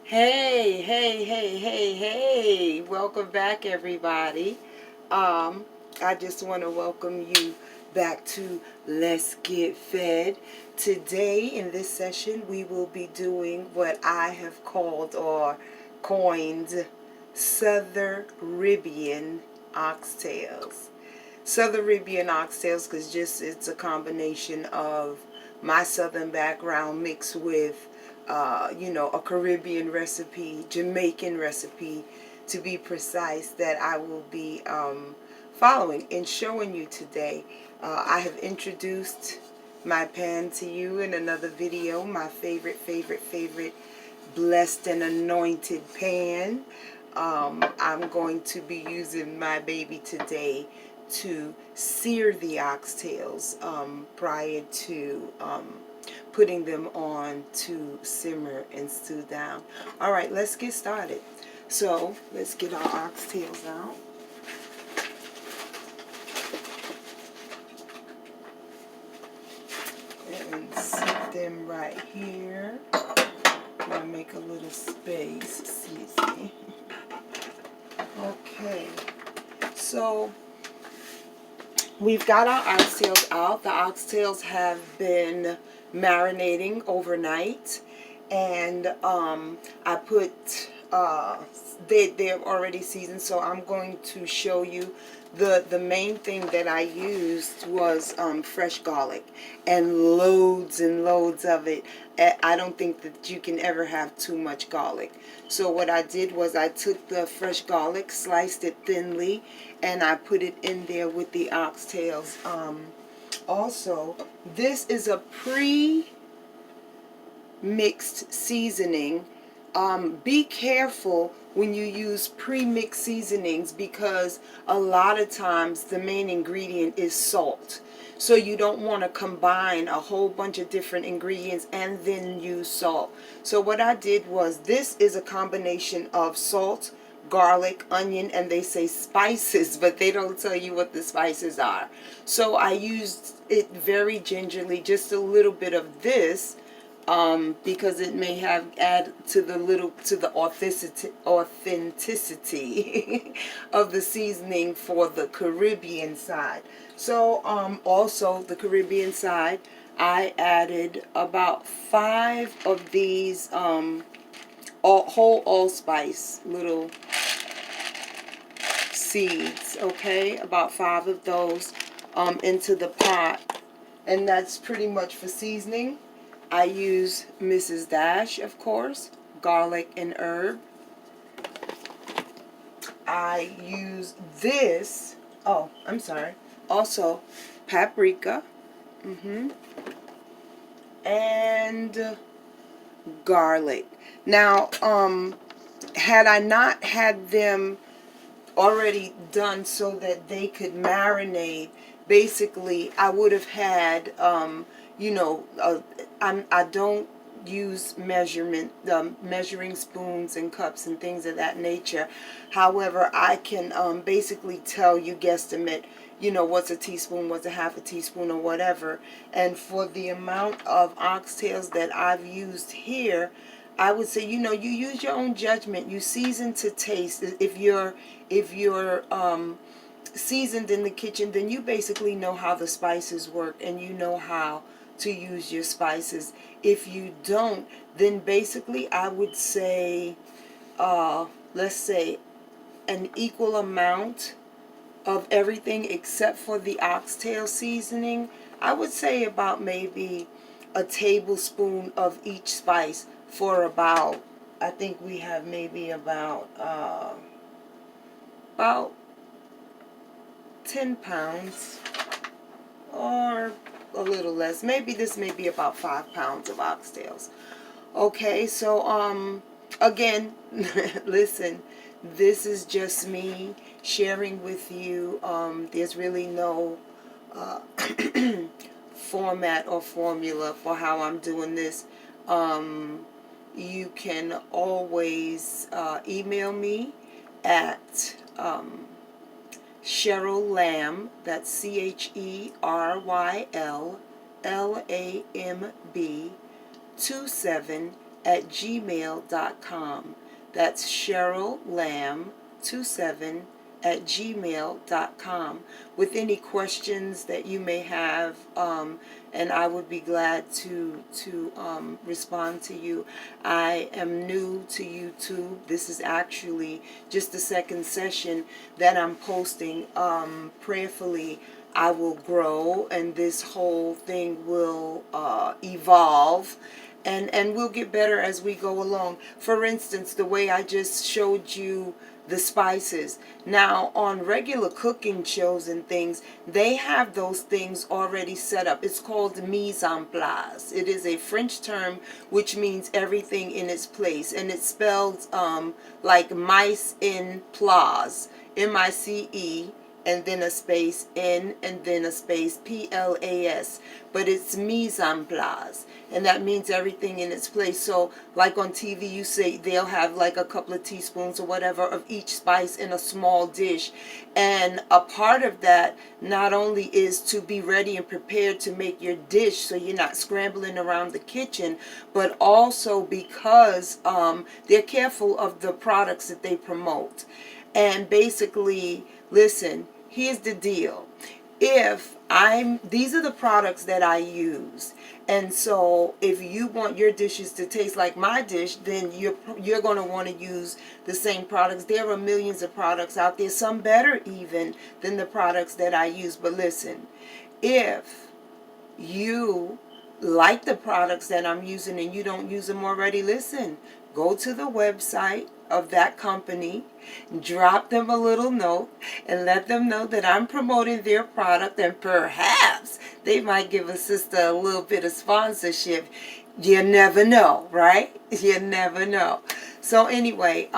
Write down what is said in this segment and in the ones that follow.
Hey, hey, hey, hey, hey. Welcome back, everybody. I just want to welcome you back to Let's Get Fed. Today, in this session, we will be doing what I have called or coined Southeribbean Oxtails. Southeribbean Oxtails because just it's a combination of my southern background mixed with a Caribbean recipe, Jamaican recipe to be precise, that I will be following and showing you today. I have introduced my pan to you in another video, my favorite blessed and anointed pan. I'm going to be using my baby today to sear the oxtails prior to putting them on to simmer and stew down. All right, let's get started. So let's get our oxtails out. And sit them right here. I'm going to make a little space. Excuse me. Okay. So we've got our oxtails out. The oxtails have been marinating overnight, and I put they're already seasoned, so I'm going to show you the main thing that I used was fresh garlic, and loads of it. I don't think that you can ever have too much garlic. So what I did was I took the fresh garlic, sliced it thinly, and I put it in there with the oxtails. Also, this is a pre-mixed seasoning. Be careful when you use pre-mixed seasonings because a lot of times the main ingredient is salt. So you don't want to combine a whole bunch of different ingredients and then use salt. So what I did was, this is a combination of salt, garlic, onion, and they say spices, but they don't tell you what the spices are. So I used it very gingerly, just a little bit of this, because it may have add to the authenticity of the seasoning for the Caribbean side. So also the Caribbean side, I added about 5 of these whole allspice little seeds. Okay, about 5 of those into the pot, and that's pretty much for seasoning. I use Mrs. Dash, of course, garlic and herb. I use this, oh, I'm sorry, also paprika, and garlic. Now, had I not had them already done so that they could marinate, basically I would have had I don't use measuring spoons and cups and things of that nature. However, I can basically tell you, guesstimate, what's a teaspoon, what's a half a teaspoon, or whatever. And for the amount of oxtails that I've used here, I would say, you use your own judgment. You season to taste. If you're seasoned in the kitchen, then you basically know how the spices work, and you know how to use your spices. If you don't, then basically I would say, let's say, an equal amount of everything except for the oxtail seasoning. I would say about maybe a tablespoon of each spice for about, I think we have maybe about 10 pounds or a little less. Maybe this may be about 5 pounds of oxtails. Okay, so again, listen, this is just me sharing with you. There's really no format or formula for how I'm doing this. You can always email me at Cheryl Lamb, that's CHERYLLAMB 27 cheryllamb27@gmail.com. That's cheryllamb27@gmail.com with any questions that you may have, and I would be glad to respond to you. I am new to YouTube. This is actually just the second session that I'm posting. Prayerfully, I will grow, and this whole thing will evolve. And we'll get better as we go along. For instance, the way I just showed you the spices. Now, on regular cooking shows and things, they have those things already set up. It's called mise en place. It is a French term which means everything in its place. And it's spelled like mice in place. M-I-C-E. And then a space N, and then a space P-L-A-S. But it's mise en place. And that means everything in its place. So, like on TV, you say they'll have like a couple of teaspoons or whatever of each spice in a small dish. And a part of that not only is to be ready and prepared to make your dish so you're not scrambling around the kitchen, but also because they're careful of the products that they promote. And basically, listen, here's the deal. These are the products that I use. And so if you want your dishes to taste like my dish, then you're going to want to use the same products. There are millions of products out there, some better even than the products that I use. But listen, if you like the products that I'm using and you don't use them already, listen, go to the website of that company, drop them a little note, and let them know that I'm promoting their product, and perhaps they might give a sister a little bit of sponsorship. You never know, right? You never know. So anyway,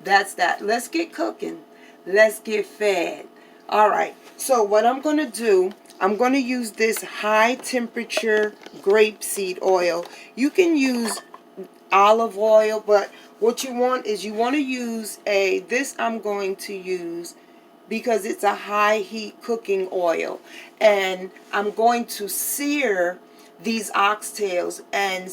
that's that. Let's get cooking. Let's get fed. All right. So what I'm going to do, I'm going to use this high temperature grapeseed oil. You can use olive oil, but what you want is you want to use this I'm going to use because it's a high heat cooking oil, and I'm going to sear these oxtails. And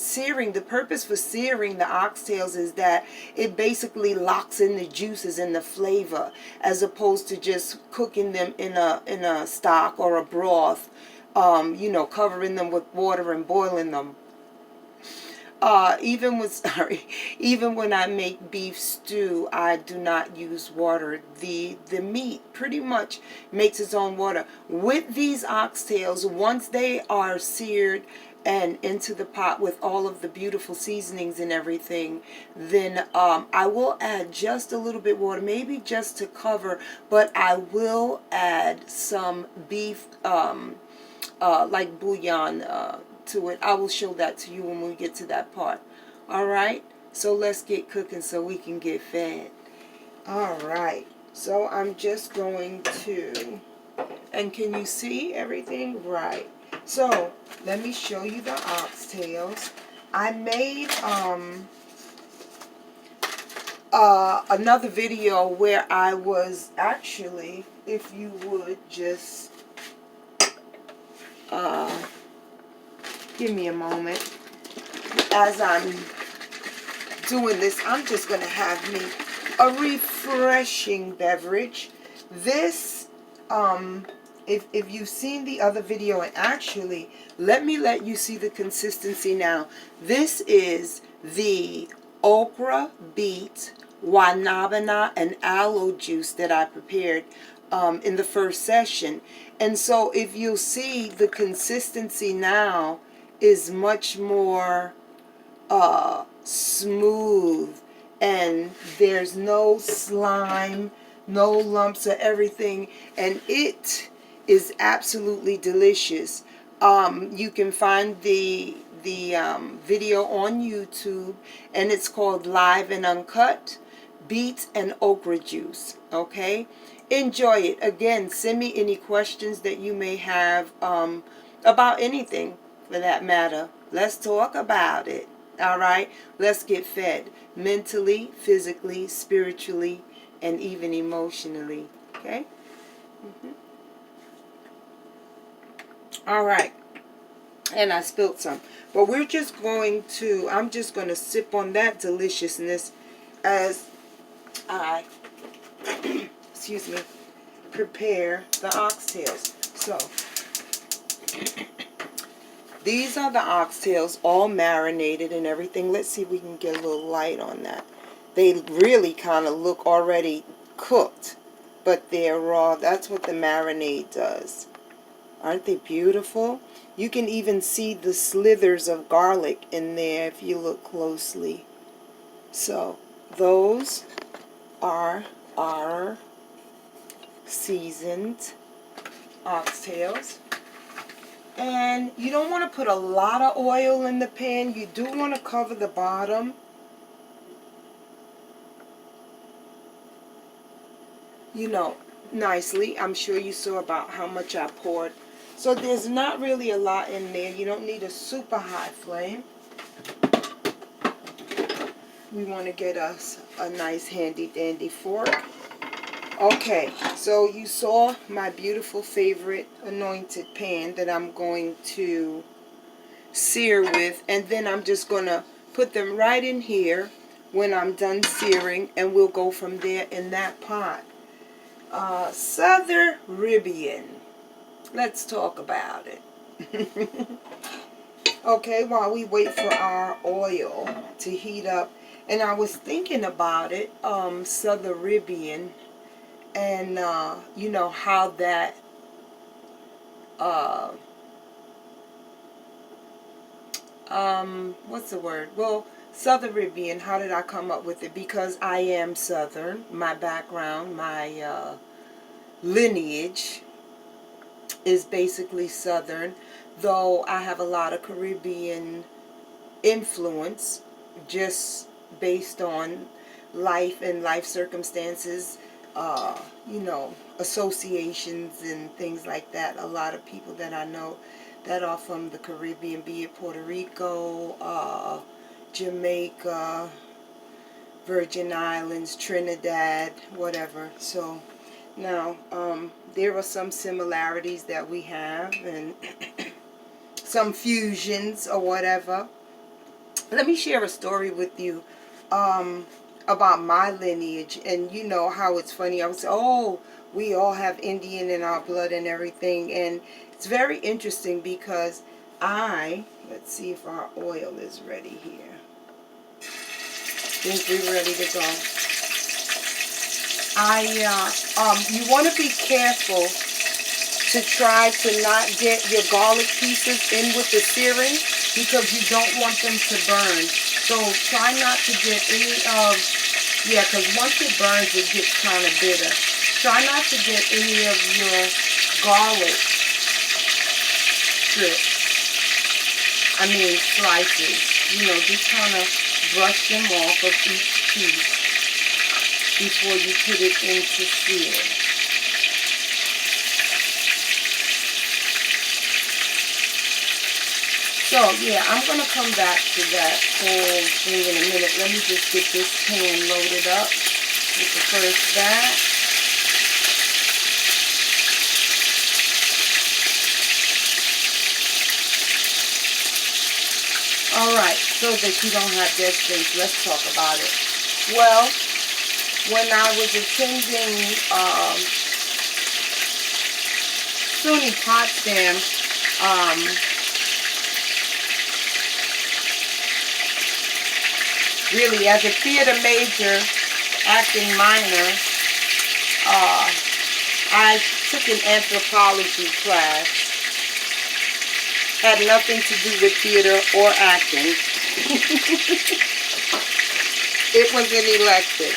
the purpose for searing the oxtails is that it basically locks in the juices and the flavor, as opposed to just cooking them in a stock or a broth, covering them with water and boiling them. Even when I make beef stew, I do not use water. The meat pretty much makes its own water. With these oxtails, once they are seared and into the pot with all of the beautiful seasonings and everything, then I will add just a little bit water, maybe just to cover, but I will add some beef, like bouillon, to it. I will show that to you when we get to that part. All right, so let's get cooking so we can get fed. All right, so I'm just going to, and can you see everything? Right. So let me show you the oxtails. I made another video where I was actually, if you would just give me a moment. As I'm doing this, I'm just going to have me a refreshing beverage. This, if you've seen the other video, and actually, let you see the consistency now. This is the okra, beet, wanabana, and aloe juice that I prepared in the first session. And so if you'll see, the consistency now is much more smooth, and there's no slime, no lumps or everything, and it is absolutely delicious. You can find the video on YouTube, and it's called Live and Uncut Beet and Okra Juice. Okay, enjoy it. Again, send me any questions that you may have about anything for that matter. Let's talk about it. All right, let's get fed mentally, physically, spiritually, and even emotionally. Okay. All right. And I spilled some. But we're just going to, I'm just going to sip on that deliciousness as I, excuse me, prepare the oxtails. So, these are the oxtails, all marinated and everything. Let's see if we can get a little light on that. They really kind of look already cooked, but they're raw. That's what the marinade does. Aren't they beautiful? You can even see the slithers of garlic in there if you look closely. So, those are our seasoned oxtails. And you don't want to put a lot of oil in the pan. You do want to cover the bottom. You know, nicely. I'm sure you saw about how much I poured. So there's not really a lot in there. You don't need a super high flame. We want to get us a nice handy dandy fork. Okay, so you saw my beautiful favorite anointed pan that I'm going to sear with, and then I'm just going to put them right in here when I'm done searing, and we'll go from there in that pot. Southeribbean. Let's talk about it. Okay, while we wait for our oil to heat up, and I was thinking about it, Southeribbean, and you know how that what's the word? Well, Southeribbean, how did I come up with it? Because I am Southern. My background, my lineage is basically Southern, though I have a lot of Caribbean influence just based on life and life circumstances, you know, associations and things like that. A lot of people that I know that are from the Caribbean, be it Puerto Rico, Jamaica, Virgin Islands, Trinidad, whatever. So now there are some similarities that we have and some fusions or whatever. Let me share a story with you about my lineage, and you know how it's funny. I would say, oh, we all have Indian in our blood and everything, and it's very interesting because let's see if our oil is ready here. I think we're ready to go. You want to be careful to try to not get your garlic pieces in with the searing because you don't want them to burn. So try not to get any of, because once it burns it gets kind of bitter. Try not to get any of your garlic slices. You know, just kind of brush them off of each piece before you put it into searing. So, yeah, I'm going to come back to that whole thing in a minute. Let me just get this pan loaded up with the first batch. Alright, so that you don't have dead space, let's talk about it. Well, when I was attending SUNY Potsdam, really, as a theater major, acting minor, I took an anthropology class. Had nothing to do with theater or acting. It was an elective.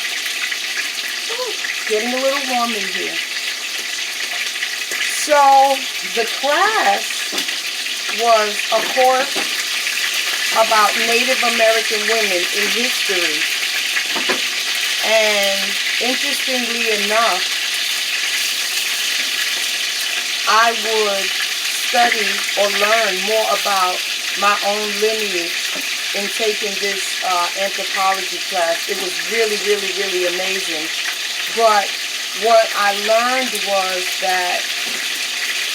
Getting a little warm in here. So, the class was a course about Native American women in history. And interestingly enough, I would study or learn more about my own lineage in taking this anthropology class. It was really, really, really amazing. But what I learned was that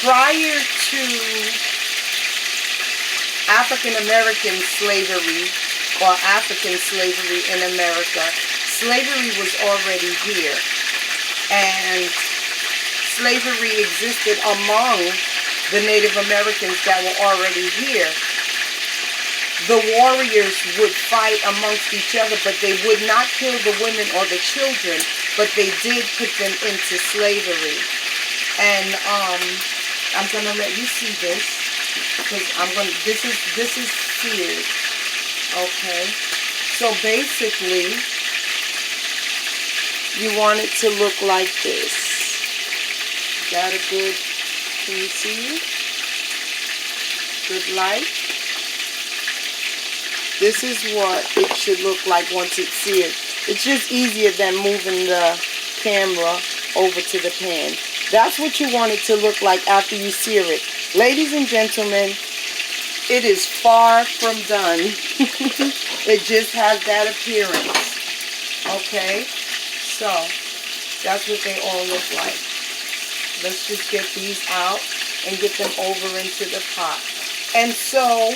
prior to African American slavery or African slavery in America, slavery was already here. And slavery existed among the Native Americans that were already here. The warriors would fight amongst each other, but they would not kill the women or the children, but they did put them into slavery. And I'm gonna let you see this, because this is seared. Okay, so basically you want it to look like this. Got a good, can you see it? Good light. This is what it should look like once it's seared. It's just easier than moving the camera over to the pan. That's what you want it to look like after you sear it. Ladies and gentlemen, it is far from done. It just has that appearance. Okay? So, that's what they all look like. Let's just get these out and get them over into the pot. And so,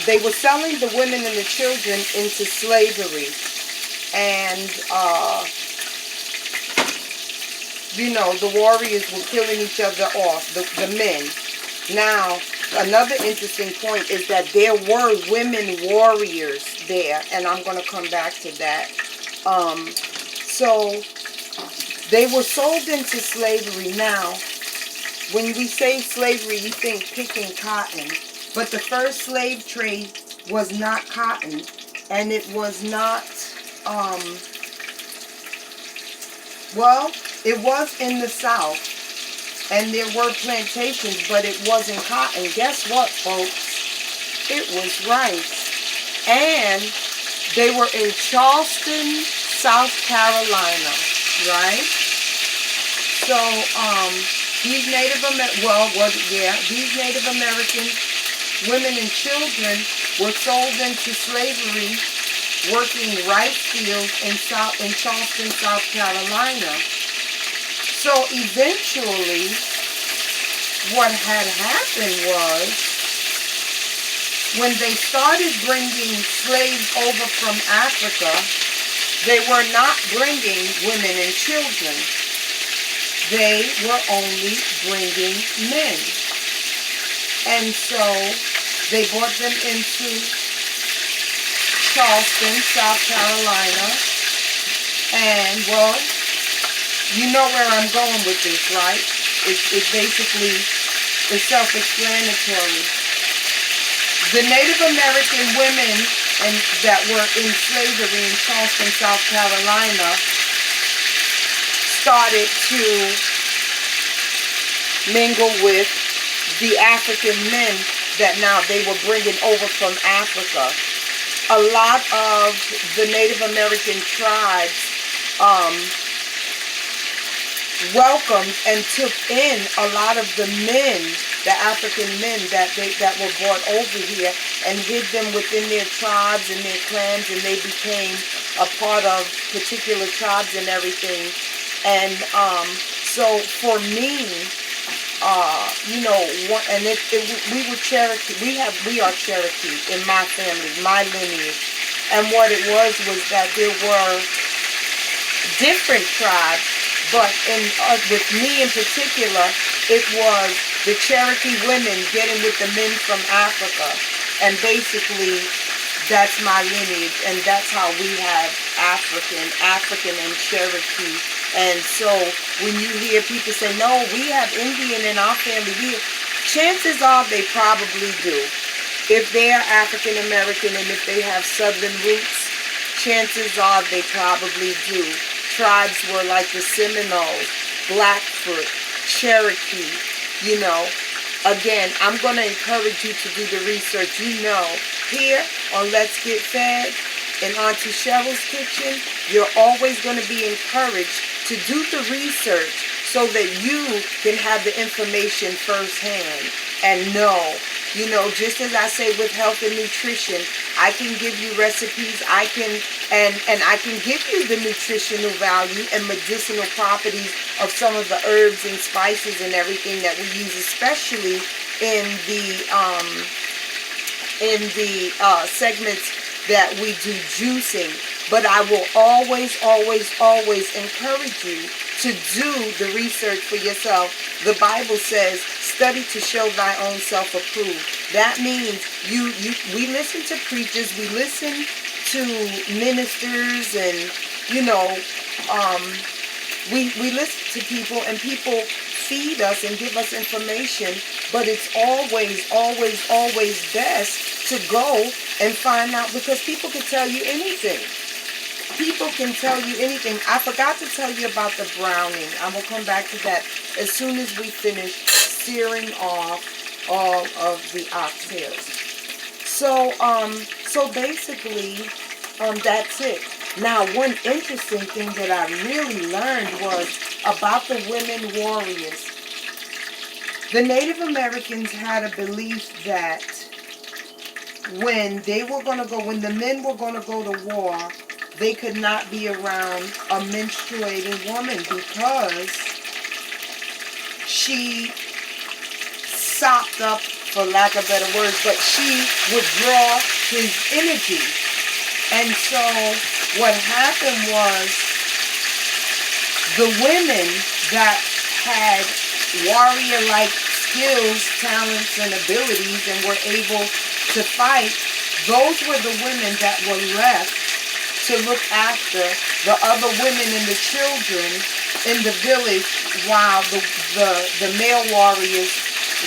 they were selling the women and the children into slavery. And, you know, the warriors were killing each other off, the men. Now, another interesting point is that there were women warriors there. And I'm going to come back to that. So, they were sold into slavery. Now, when we say slavery, you think picking cotton. But the first slave trade was not cotton, and it was not, well, it was in the South, and there were plantations, but it wasn't cotton. Guess what, folks? It was rice. And they were in Charleston, South Carolina, right? So, these Native American women and children were sold into slavery working rice fields in Charleston, South Carolina. So eventually, what had happened was, when they started bringing slaves over from Africa, they were not bringing women and children. They were only bringing men. And so they brought them into Charleston, South Carolina. And, well, you know where I'm going with this, right? It basically is self-explanatory. The Native American women that were in slavery in Charleston, South Carolina, started to mingle with the African men that now they were bringing over from Africa. A lot of the Native American tribes welcomed and took in a lot of the men, the African men that were brought over here, and hid them within their tribes and their clans, and they became a part of particular tribes and everything. And so for me, you know, and we were Cherokee. We are Cherokee in my family, my lineage. And what it was that there were different tribes, but with me in particular, it was the Cherokee women getting with the men from Africa, and basically that's my lineage, and that's how we have African and Cherokee. And so when you hear people say, no, we have Indian in our family, chances are they probably do. If they are African American and if they have Southern roots, chances are they probably do. Tribes were like the Seminoles, Blackfoot, Cherokee, you know. Again, I'm going to encourage you to do the research. You know, here on Let's Get Fed in Auntie Cheryl's Kitchen, you're always going to be encouraged to do the research so that you can have the information firsthand and know. You know, just as I say with health and nutrition, I can give you recipes, I can give you the nutritional value and medicinal properties of some of the herbs and spices and everything that we use, especially in the segments that we do juicing. But I will always, always, always encourage you to do the research for yourself. The Bible says, study to show thy own self approved. That means we listen to preachers, we listen to ministers, and we listen to people, and people feed us and give us information, but it's always, always, always best to go and find out, because people can tell you anything. People can tell you anything. I forgot to tell you about the browning. I will come back to that as soon as we finish searing off all of the oxtails. So basically, that's it. Now, one interesting thing that I really learned was about the women warriors. The Native Americans had a belief that when the men were going to go to war, they could not be around a menstruating woman because she sopped up, for lack of better words, but she would draw his energy. And so what happened was the women that had warrior-like skills, talents, and abilities and were able to fight, those were the women that were left to look after the other women and the children in the village while the male warriors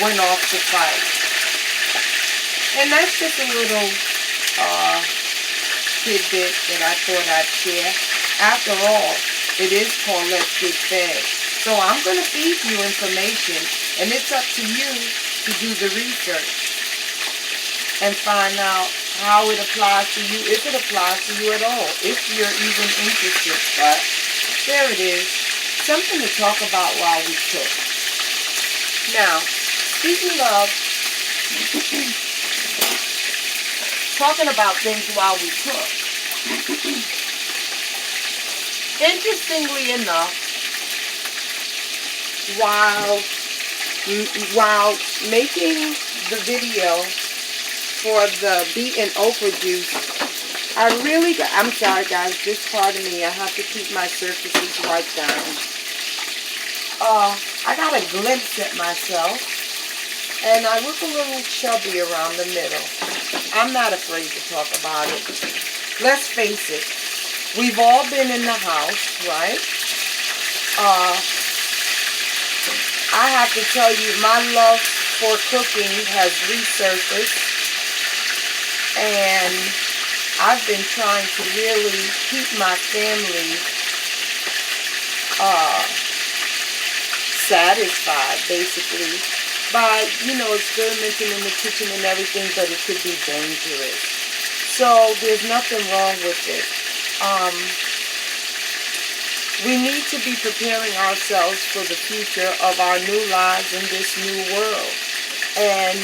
went off to fight. And that's just a little tidbit that I thought I'd share. After all, it is called Let's Get Fed. So I'm going to feed you information, and it's up to you to do the research and find out how it applies to you, if it applies to you at all, if you're even interested. But there it is, something to talk about while we cook. Now, speaking of talking about things while we cook, interestingly enough, while making the video for the beaten okra juice, I'm sorry guys, just pardon me, I have to keep my surfaces wiped down. I got a glimpse at myself, and I look a little chubby around the middle. I'm not afraid to talk about it. Let's face it, we've all been in the house, right? I have to tell you, my love for cooking has resurfaced. And I've been trying to really keep my family satisfied, basically, by, experimenting in the kitchen and everything, but it could be dangerous. So there's nothing wrong with it. We need to be preparing ourselves for the future of our new lives in this new world. And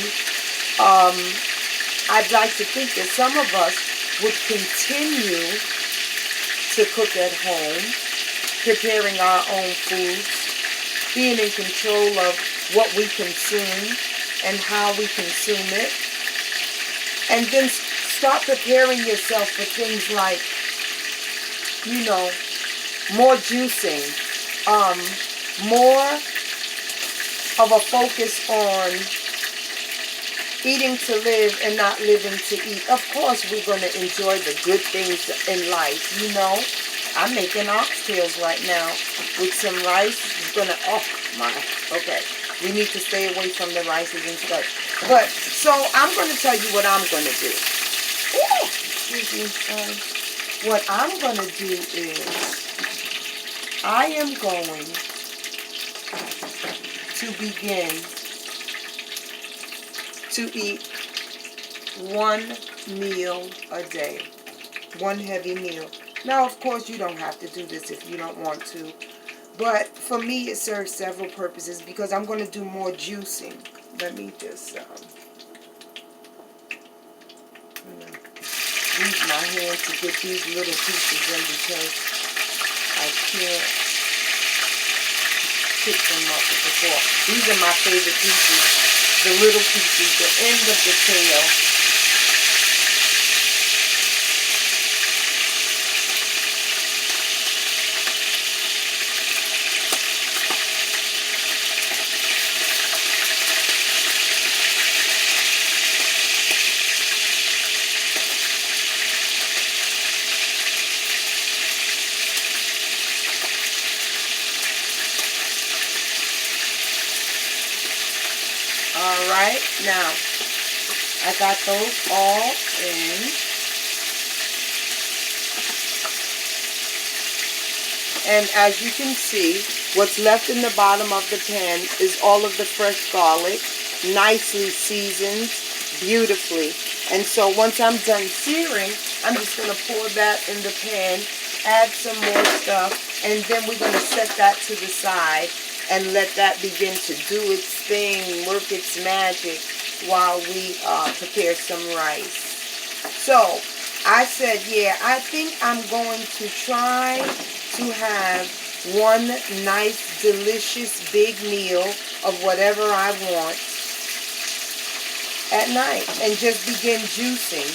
I'd like to think that some of us would continue to cook at home, preparing our own foods, being in control of what we consume and how we consume it, and then start preparing yourself for things like, more juicing, more of a focus on eating to live and not living to eat. Of course, we're going to enjoy the good things in life, I'm making oxtails right now with some rice. It's going to, okay. We need to stay away from the rices and stuff. But, so I'm going to tell you what I'm going to do. Ooh, excuse me, sorry. What I'm going to do is, I am going to begin to eat one meal a day, one heavy meal. Now, of course, you don't have to do this if you don't want to, but for me, it serves several purposes because I'm going to do more juicing. Let me just use my hand to get these little pieces in because I can't pick them up with the fork. These are my favorite pieces. the little pieces, the end of the tail. Alright, now I got those all in. And as you can see, what's left in the bottom of the pan is all of the fresh garlic, nicely seasoned, beautifully. And so once I'm done searing, I'm just going to pour that in the pan, add some more stuff, and then we're going to set that to the side and let that begin to do its thing, work its magic while we prepare some rice. So I said, yeah, I think I'm going to try to have one nice, delicious, big meal of whatever I want at night and just begin juicing.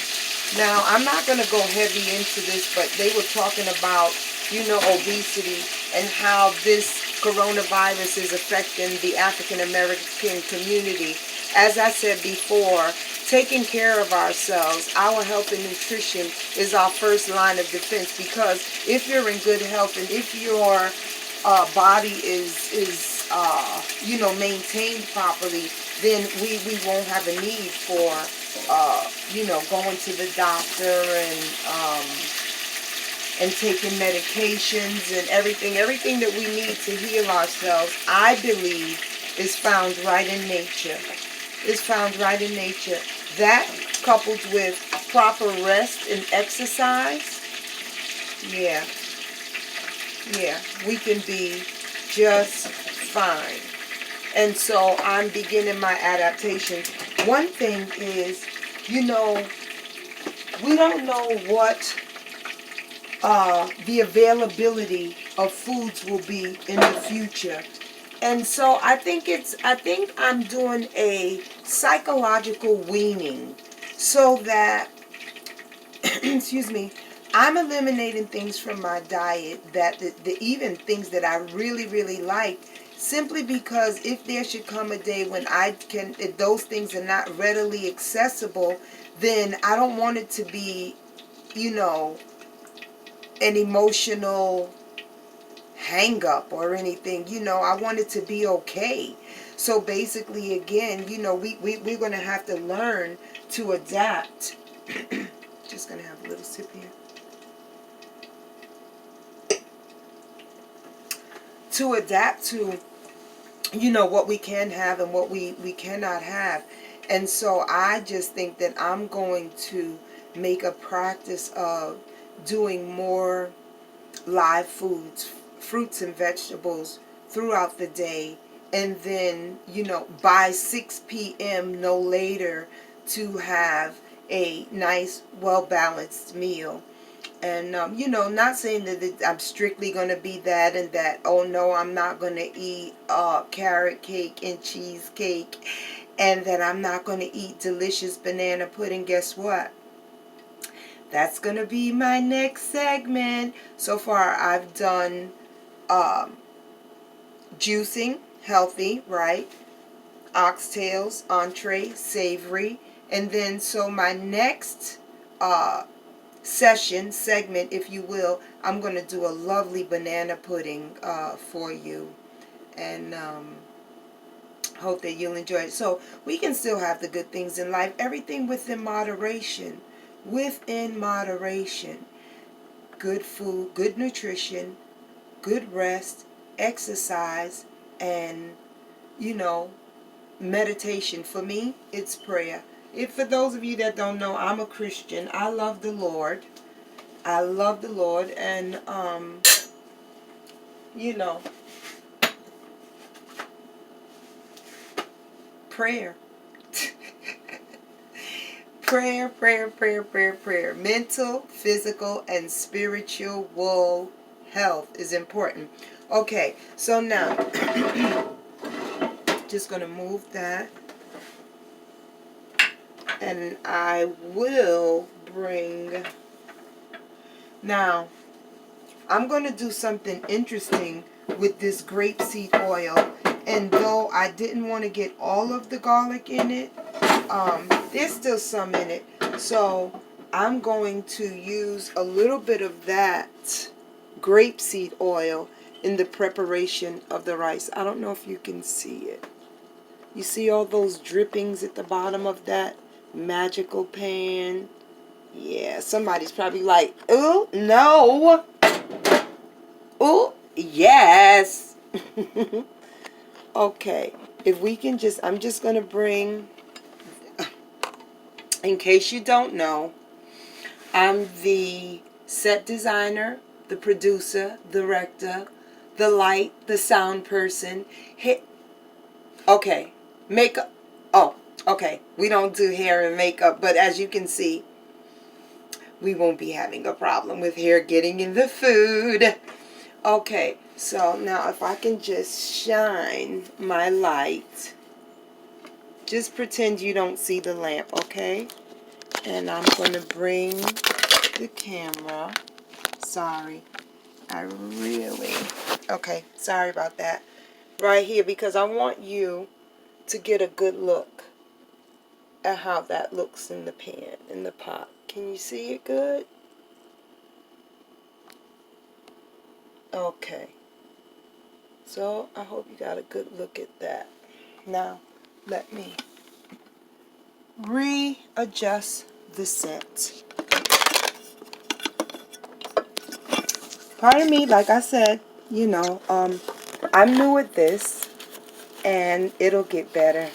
Now, I'm not going to go heavy into this, but they were talking about, obesity and how this coronavirus is affecting the African American community. As I said before, taking care of ourselves, our health and nutrition is our first line of defense, because if you're in good health and if your body is maintained properly, then we won't have a need for going to the doctor and taking medications and everything that we need to heal ourselves. I believe is found right in nature. Is found right in nature. That coupled with proper rest and exercise, yeah, we can be just fine. And so I'm beginning my adaptation. One thing is, we don't know what the availability of foods will be in the future. And so I think I'm doing a psychological weaning so that, excuse me, I'm eliminating things from my diet that the even things that I really, really like, simply because if there should come a day when if those things are not readily accessible, then I don't want it to be, an emotional hang up or anything. I want it to be okay. So basically, again, we're going to have to learn to adapt. Just going to have a little sip here. To adapt to, what we can have and what we cannot have. And so I just think that I'm going to make a practice of doing more live foods, fruits and vegetables throughout the day, and then by 6 p.m. no later to have a nice, well-balanced meal. And not saying that I'm strictly going to be that and that. Oh no, I'm not going to eat carrot cake and cheesecake, and that I'm not going to eat delicious banana pudding. Guess what? That's going to be my next segment. So far, I've done juicing, healthy, right? Oxtails, entree, savory. And then, so my next segment, if you will, I'm going to do a lovely banana pudding for you. And hope that you'll enjoy it. So we can still have the good things in life. Everything within moderation. Within moderation. Good food, good nutrition, good rest, exercise, and, meditation. For me, it's prayer. For those of you that don't know, I'm a Christian. I love the Lord. I love the Lord. And, prayer. Prayer. Mental, physical, and spiritual health is important. Okay, so now, just going to move that And I will bring... Now, I'm going to do something interesting with this grapeseed oil. And though I didn't want to get all of the garlic in it, there's still some in it. So I'm going to use a little bit of that grapeseed oil in the preparation of the rice. I don't know if you can see it. You see all those drippings at the bottom of that magical pan? Yeah, somebody's probably like, ooh, no. Ooh, yes. Okay, if we can just, I'm just going to bring, in case you don't know, I'm the set designer, the producer, the director, the light, the sound person. Okay, makeup. Oh, okay. We don't do hair and makeup, but as you can see, we won't be having a problem with hair getting in the food. Okay, so now if I can just shine my light, just pretend you don't see the lamp, okay? And I'm going to bring the camera. Sorry, okay, sorry about that. Right here, because I want you to get a good look at how that looks in the pan, in the pot. Can you see it good? Okay. So I hope you got a good look at that. Now, let me readjust the set. Pardon me, like I said, you know, I'm new at this, and it'll get better.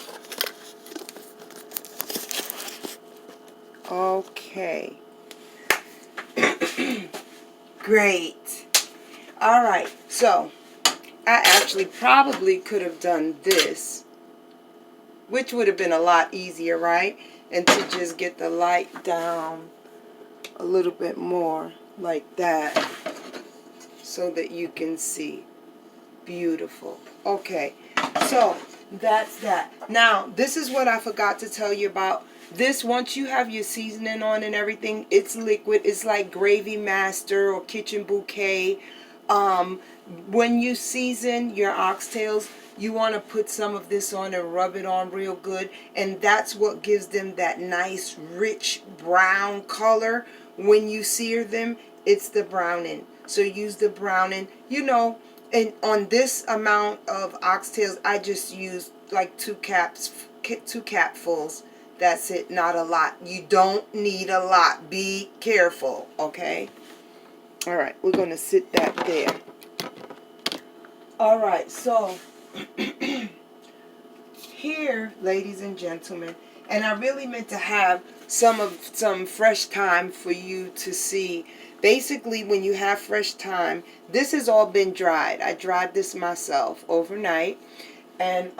Okay. Great. All right, so I actually probably could have done this, which would have been a lot easier, right? And to just get the light down a little bit more like that so that you can see. Beautiful. Okay, so that's that. Now, this is what I forgot to tell you about. This, once you have your seasoning on and everything, it's liquid. It's like Gravy Master or Kitchen Bouquet. When you season your oxtails, you want to put some of this on and rub it on real good. And that's what gives them that nice, rich brown color. When you sear them, it's the browning. So use the browning, you know. And on this amount of oxtails, I just used like 2 capfuls. That's it, not a lot. You don't need a lot. Be careful, okay? All right, we're going to sit that there. All right, so here, ladies and gentlemen, and I really meant to have some fresh thyme for you to see. Basically, when you have fresh thyme, this has all been dried. I dried this myself overnight, and